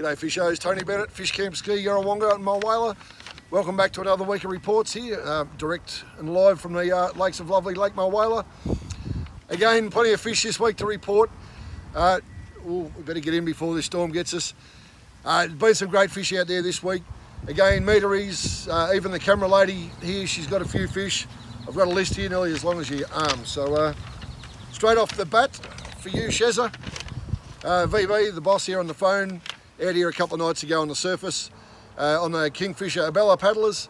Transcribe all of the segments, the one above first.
G'day fishers, Tony Bennett, Fish Camp Ski, Yarrawonga and Mulwala. Welcome back to another week of reports here, direct and live from the lakes of lovely Lake Mulwala. Again, plenty of fish this week to report. We better get in before this storm gets us. There's been some great fish out there this week. Again, meteries, even the camera lady here, she's got a few fish. I've got a list here nearly as long as your arm. So straight off the bat for you, Shezza. VV, the boss here on the phone, out here a couple of nights ago on the surface on the Kingfisher Abella paddlers.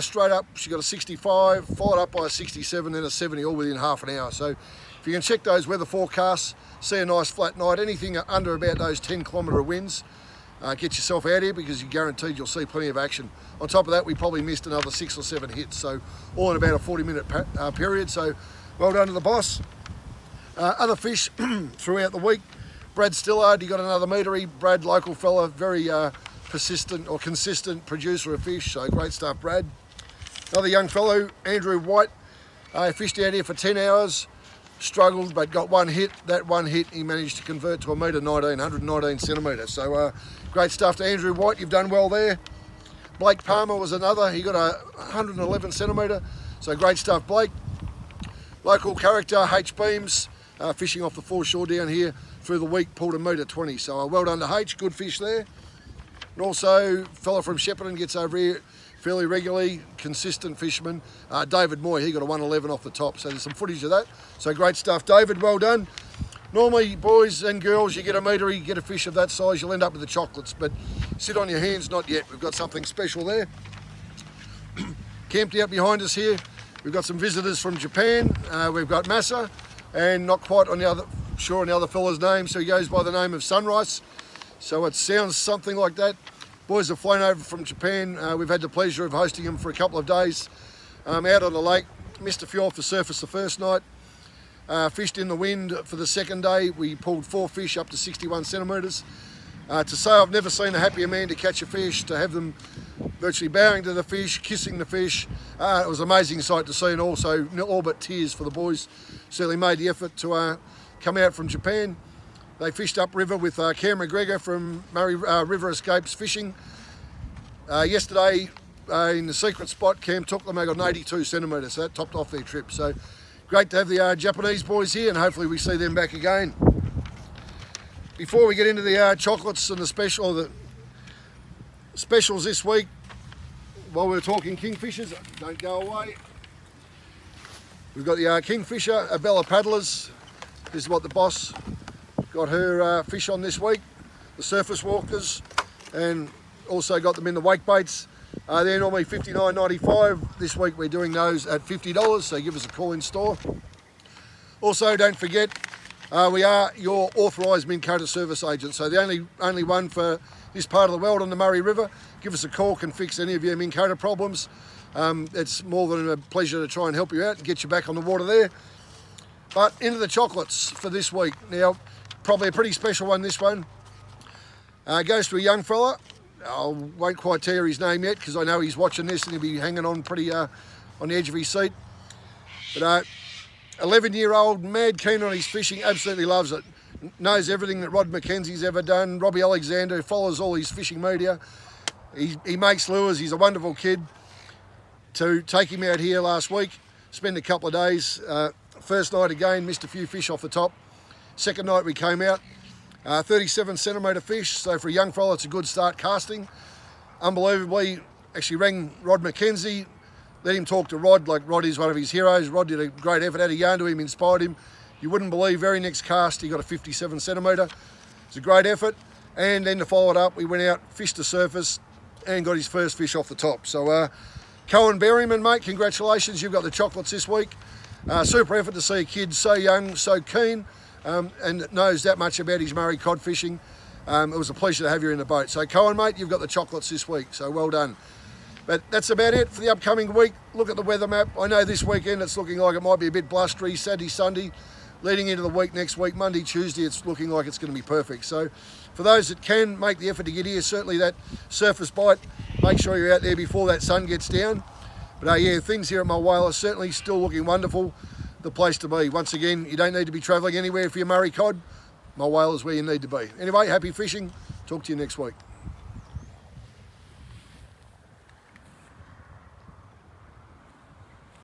Straight up, she got a 65, followed up by a 67, then a 70, all within half an hour. So if you can check those weather forecasts, see a nice flat night, anything under about those 10-kilometre winds, get yourself out here because you're guaranteed you'll see plenty of action. On top of that, we probably missed another 6 or 7 hits, so all in about a 40-minute period. So well done to the boss. Other fish throughout the week. Brad Stillard, he got another metery. Brad, local fella, very persistent or consistent producer of fish, so great stuff, Brad. Another young fellow, Andrew White, fished out here for 10 hours, struggled but got one hit. That one hit he managed to convert to a metre 19, 119 centimetres. So great stuff to Andrew White, you've done well there. Blake Palmer was another, he got a 111 centimetre, so great stuff, Blake. Local character, H Beams, fishing off the foreshore down here through the week, pulled a metre 20, so well done to H, good fish there. And also, fella from Shepparton gets over here fairly regularly, consistent fisherman. David Moy, he got a 111 off the top, so there's some footage of that. So great stuff, David, well done. Normally, boys and girls, you get a metre, you get a fish of that size, you'll end up with the chocolates, but sit on your hands, not yet. We've got something special there. Camped out behind us here, we've got some visitors from Japan. We've got Massa, and not quite on the other, sure on the other fella's name, so he goes by the name of Sunrise. So it sounds something like that. Boys have flown over from Japan. We've had the pleasure of hosting them for a couple of days out on the lake. Missed a few off the surface the first night. Fished in the wind for the second day. We pulled 4 fish up to 61 centimetres. To say I've never seen a happier man to catch a fish, to have them virtually bowing to the fish, kissing the fish. It was an amazing sight to see, and also all but tears for the boys. Certainly made the effort to come out from Japan. They fished upriver with Cam McGregor from Murray River Escapes Fishing. Yesterday, in the secret spot, Cam took them, they got an 82 centimetres, so that topped off their trip. So great to have the Japanese boys here, and hopefully we see them back again. Before we get into the chocolates and the specials this week, while we're talking kingfishers, don't go away. We've got the Kingfisher Abella paddlers. This is what the boss got her fish on this week, the surface walkers, and also got them in the wake baits. They're normally $59.95. This week we're doing those at $50, so give us a call in store. Also, don't forget, we are your authorised Minn Kota service agent, so the only one for this part of the world on the Murray River. Give us a call, can fix any of your Minn Kota problems. It's more than a pleasure to try and help you out and get you back on the water there. But into the chocolates for this week. Now, probably a pretty special one, this one. Goes to a young fella. I won't quite tell you his name yet because I know he's watching this and he'll be hanging on pretty on the edge of his seat. But 11-year-old, mad keen on his fishing, absolutely loves it. Knows everything that Rod McKenzie's ever done. Robbie Alexander follows all his fishing media. He makes lures, he's a wonderful kid. To take him out here last week, spend a couple of days. First night again, missed a few fish off the top. Second night we came out, 37 centimetre fish, so for a young fella it's a good start casting. Unbelievably, actually rang Rod McKenzie, let him talk to Rod, like Rod is one of his heroes. Rod did a great effort, had a yarn to him, inspired him. You wouldn't believe, very next cast he got a 57 centimetre. It's a great effort, and then to follow it up, we went out, fished the surface, and got his first fish off the top. So Cohen Berryman, mate, congratulations, you've got the chocolates this week. Super effort to see a kid so young, so keen, and knows that much about his Murray cod fishing. It was a pleasure to have you in the boat. So Cohen, mate, you've got the chocolates this week, so well done. But that's about it for the upcoming week. Look at the weather map. I know this weekend it's looking like it might be a bit blustery, Saturday, Sunday. Leading into the week next week, Monday, Tuesday, it's looking like it's going to be perfect. So for those that can make the effort to get here, certainly that surface bite, make sure you're out there before that sun gets down. But yeah, things here at Mulwala certainly still looking wonderful. The place to be. Once again, you don't need to be travelling anywhere for your Murray cod. Mulwala is where you need to be. Anyway, happy fishing. Talk to you next week.